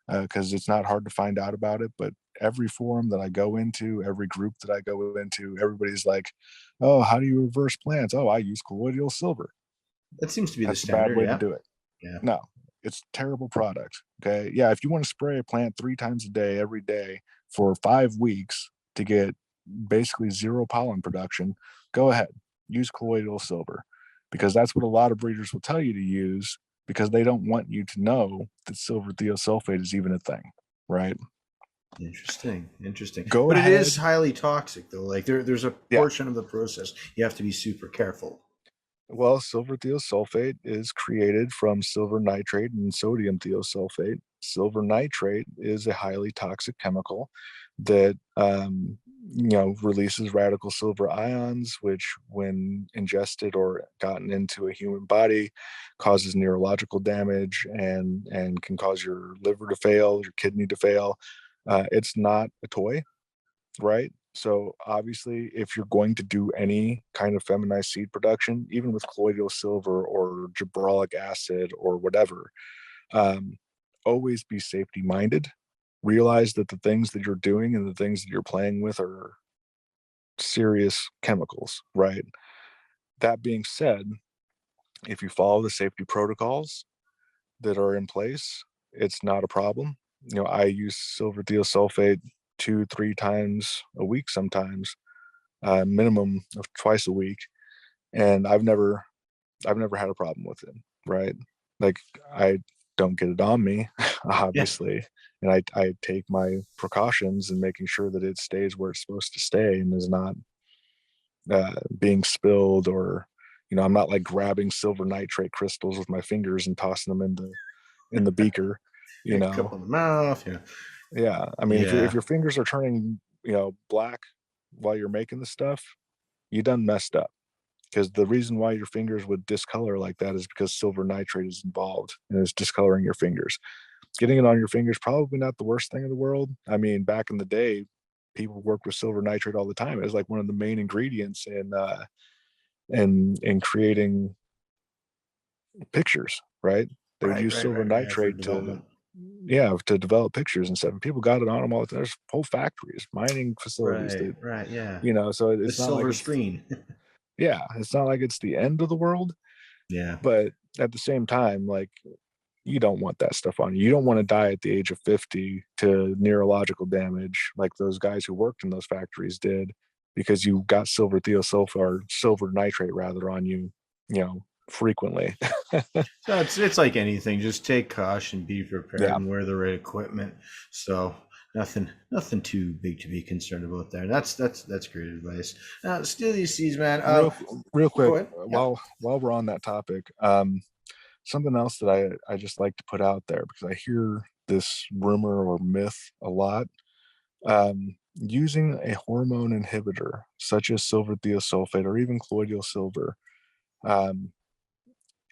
because it's not hard to find out about it. But every forum that I go into, every group that I go into, everybody's like, "Oh, how do you reverse plants? Oh, I use colloidal silver." That seems to be the That's a bad standard. way to Yeah. do it. Yeah. No, it's a terrible product. Okay. Yeah. If you want to spray a plant 3 times a day, every day for 5 weeks to get basically zero pollen production, go ahead, use colloidal silver, because that's what a lot of breeders will tell you to use, because they don't want you to know that silver Theosulfate is even a thing. Right. Interesting. Go But it is ahead. highly toxic, though. Like there's a Yeah. portion of the process you have to be super careful. Well, silver thiosulfate is created from silver nitrate and sodium thiosulfate. Silver nitrate is a highly toxic chemical that releases radical silver ions, which, when ingested or gotten into a human body, causes neurological damage and can cause your liver to fail, your kidney to fail. It's not a toy, right? So obviously, if you're going to do any kind of feminized seed production, even with colloidal silver or gibberellic acid or whatever, um, always be safety minded. Realize that the things that you're doing and the things that you're playing with are serious chemicals, right? That being said, if you follow the safety protocols that are in place, it's not a problem. I use silver thiosulfate 2-3 times a week sometimes, minimum of twice a week, and I've never had a problem with it, right? Like, I don't get it on me, Yeah. obviously, and I take my precautions in making sure that it stays where it's supposed to stay and is not being spilled, or I'm not like grabbing silver nitrate crystals with my fingers and tossing them in the beaker, you A cup know. on the mouth. Yeah. Yeah, I mean, if Yeah. your fingers are turning black while you're making the stuff, you done messed up, because the reason why your fingers would discolor like that is because silver nitrate is involved and it's discoloring your fingers. Getting it on your fingers, probably not the worst thing in the world. I mean, back in the day, people worked with silver nitrate all the time. It was like one of the main ingredients in creating pictures, right? They would use silver Right. For nitrate to, development. yeah, to develop pictures and stuff. And people got it on them all the time. There's whole factories, mining facilities that, Right. Yeah. so The it's not like silver it's, screen. yeah, it's not like it's the end of the world. Yeah. But at the same time, like, you don't want that stuff on you. You don't want to die at the age of 50 to neurological damage like those guys who worked in those factories did, because you got silver thiosulfate, or silver nitrate rather, on you, frequently. So it's like anything. Just take caution, be prepared, Yeah. and wear the right equipment. So nothing too big to be concerned about there. That's great advice. Now, steal these seeds, man. Real real quick, Go ahead. Yeah. while we're on that topic, something else that I just like to put out there, because I hear this rumor or myth a lot. Using a hormone inhibitor such as silver thiosulfate or even colloidal silver um,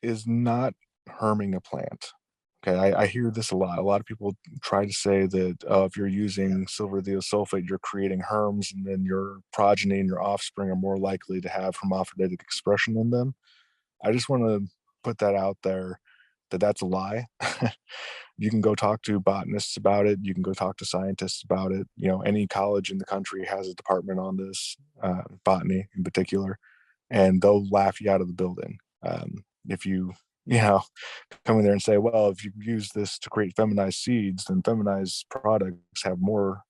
is not harming a plant. Okay, I hear this a lot. A lot of people try to say that, if you're Yeah. using silver thiosulfate, you're creating herms, and then your progeny and your offspring are more likely to have hermaphroditic expression in them. I just want to put that out there, that that's a lie. You can go talk to botanists about it. You can go talk to scientists about it. Any college in the country has a department on this, botany in particular, and they'll laugh you out of the building. If you know, come in there and say, well, if you use this to create feminized seeds, then feminized products have more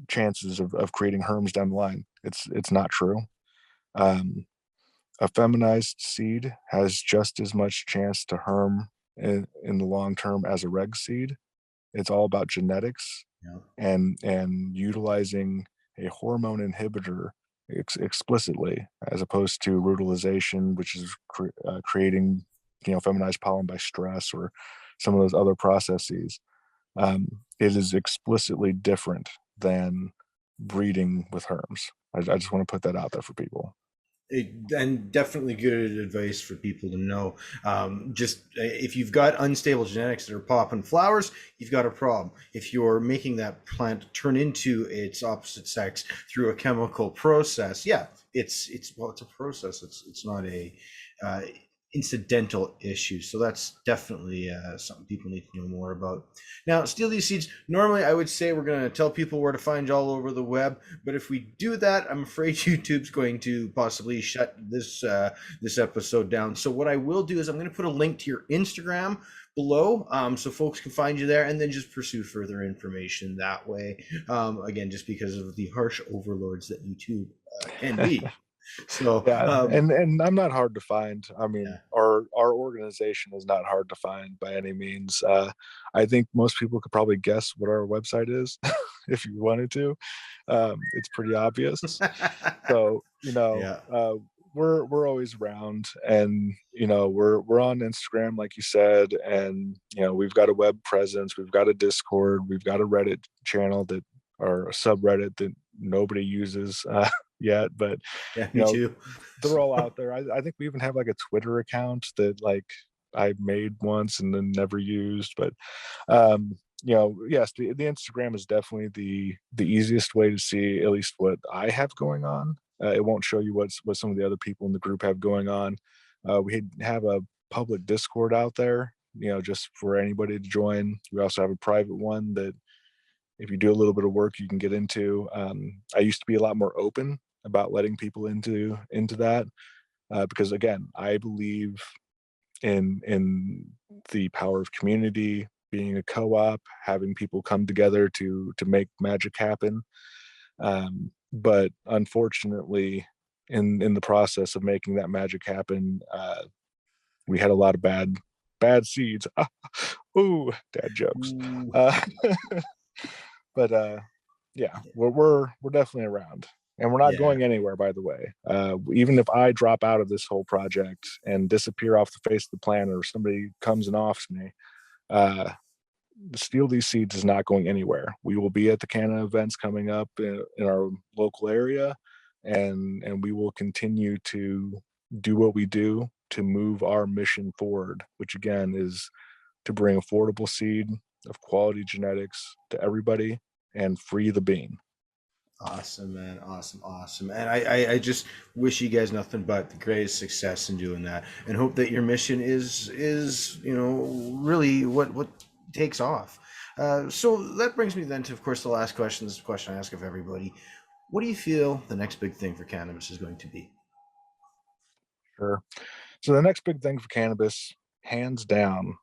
chances of creating herms down the line. It's not true. Um, a feminized seed has just as much chance to herm in the long term as a reg seed. It's all about genetics Yeah. and utilizing a hormone inhibitor explicitly, as opposed to ruralization, which is creating feminized pollen by stress or some of those other processes. It is explicitly different than breeding with herms. I just want to put that out there for people. And definitely good advice for people to know. Just if you've got unstable genetics that are popping flowers, you've got a problem. If you're making that plant turn into its opposite sex through a chemical process, yeah, it's a process. It's not a uh, incidental issue. So that's definitely something people need to know more about. Now, steal these seeds. Normally, I would say we're going to tell people where to find you all over the web, but if we do that, I'm afraid YouTube's going to possibly shut this episode down. So what I will do is I'm going to put a link to your Instagram below, so folks can find you there, and then just pursue further information that way. Again, just because of the harsh overlords that YouTube can be. So Yeah, and I'm not hard to find. I mean, yeah. our organization is not hard to find by any means. I think most people could probably guess what our website is. if you wanted to. It's pretty obvious. So, Yeah. we're always around, and we're on Instagram, like you said, and we've got a web presence, we've got a Discord, we've got a Reddit channel that or a subreddit that nobody uses yet, but Yeah, you me know too. they're all out there. I think we even have like a Twitter account that like I made once and then never used, but yes, the Instagram is definitely the easiest way to see at least what I have going on. It won't show you what some of the other people in the group have going on. We have a public Discord out there, just for anybody to join. We also have a private one that if you do a little bit of work, you can get into. I used to be a lot more open about letting people into that because again, I believe in the power of community, being a co-op, having people come together to make magic happen. But unfortunately, in the process of making that magic happen, we had a lot of bad seeds. Ooh, dad jokes. Ooh, Uh, but yeah, we're definitely around, and we're not yeah. going anywhere. By the way, even if I drop out of this whole project and disappear off the face of the planet, or somebody comes and offs me, uh, Steal These Seeds is not going anywhere. We will be at the Canada events coming up in our local area, and we will continue to do what we do to move our mission forward, which again is to bring affordable seed of quality genetics to everybody and free the bean. Awesome, man. Awesome, awesome. And I just wish you guys nothing but the greatest success in doing that, and hope that your mission is really what takes off. So that brings me then to, of course, the last question. This is a question I ask of everybody. What do you feel the next big thing for cannabis is going to be? Sure. So the next big thing for cannabis, hands down,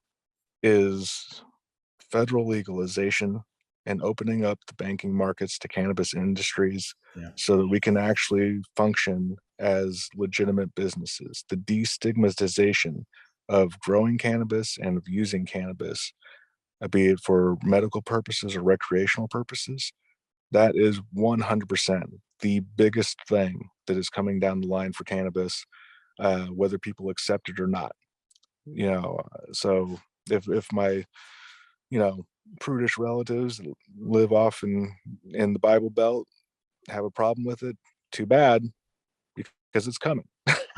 is federal legalization and opening up the banking markets to cannabis industries Yeah, so that we can actually function as legitimate businesses. The destigmatization of growing cannabis and of using cannabis, be it for medical purposes or recreational purposes, that is 100% the biggest thing that is coming down the line for cannabis, whether people accept it or not. So if my you know, prudish relatives live off in the Bible Belt have a problem with it, too bad, because it's coming.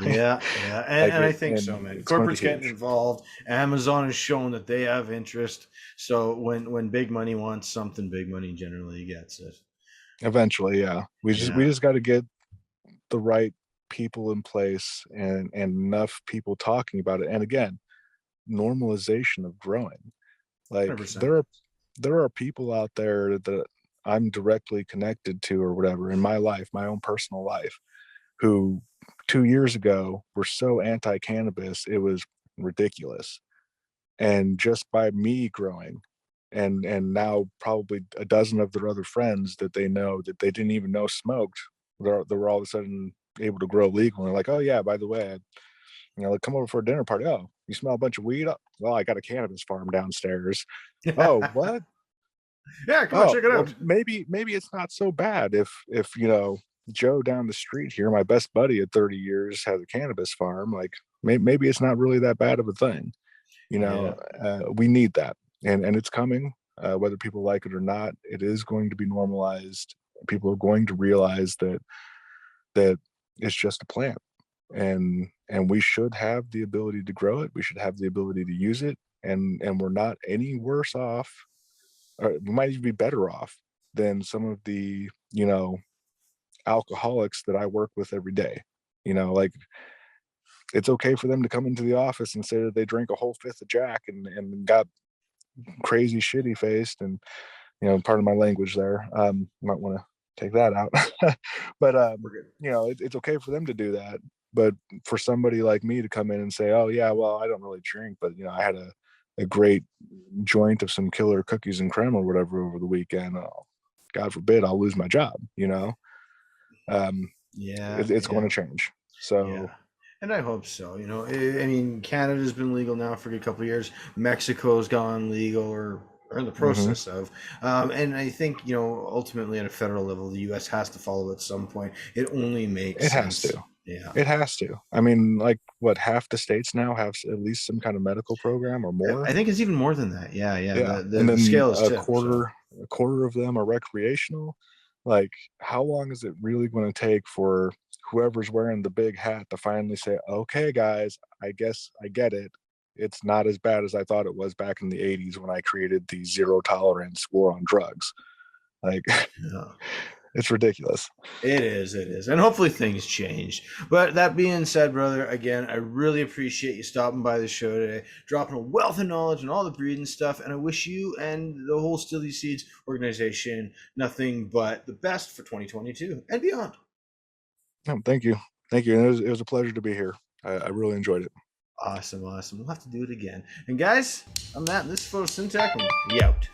yeah, yeah. Like And I it, think so, and man. it's going to be Corporate's getting huge involved. Amazon has shown that they have interest. So when big money wants something, big money generally gets it. eventually. Yeah, we Yeah, just got to get the right people in place and enough people talking about it. And again, normalization of growing. Like 100%. there are people out there that I'm directly connected to or whatever in my life, my own personal life, who 2 years ago were so anti-cannabis it was ridiculous. And just by me growing and now probably a dozen of their other friends that they know that they didn't even know smoked, they're all of a sudden able to grow legal, and they're like, oh yeah, by the way, like come over for a dinner party. Oh, you smell a bunch of weed? Oh, well, I got a cannabis farm downstairs. Oh, what? Yeah, come on, Oh, check it well, out. maybe it's not so bad if Joe down the street here, my best buddy at 30 years, has a cannabis farm. Like maybe it's not really that bad of a thing. Yeah, We need that, and it's coming. Whether people like it or not, it is going to be normalized. People are going to realize that it's just a plant, and we should have the ability to grow it. We should have the ability to use it, and we're not any worse off, or we might even be better off than some of the alcoholics that I work with every day. Like it's okay for them to come into the office and say that they drank a whole fifth of Jack and got crazy shitty faced, and part of my language there, might want to take that out. But we're good. it's okay for them to do that, but for somebody like me to come in and say, oh yeah, well, I don't really drink, but I had a great joint of some killer cookies and creme or whatever over the weekend, oh, God forbid I'll lose my job. um, Yeah, it's going yeah, to change. yeah. So And I hope so. I mean, Canada's been legal now for a couple of years. Mexico's gone legal, or or in the process of. And I think, you know, ultimately at a federal level, the U.S. has to follow at some point. It only makes It has sense. to. Yeah. It has to. I mean, like what, half the states now have at least some kind of medical program or more. I think it's even more than that. Yeah, yeah. Yeah, The and then scale is a tipped. So. quarter of them are recreational. Like, how long is it really going to take for whoever's wearing the big hat to finally say, okay, guys, I guess I get it. It's not as bad as I thought it was back in the 80s when I created the zero tolerance war on drugs. Like, Yeah. it's ridiculous. It is. And hopefully things change. But that being said, brother, again, I really appreciate you stopping by the show today, dropping a wealth of knowledge and all the breeding stuff. And I wish you and the whole Steal These Seeds organization nothing but the best for 2022 and beyond. No, thank you. Thank you. And it was a pleasure to be here. I really enjoyed it. Awesome. We'll have to do it again. And guys, I'm Matt. This is Photosyntac, and we out.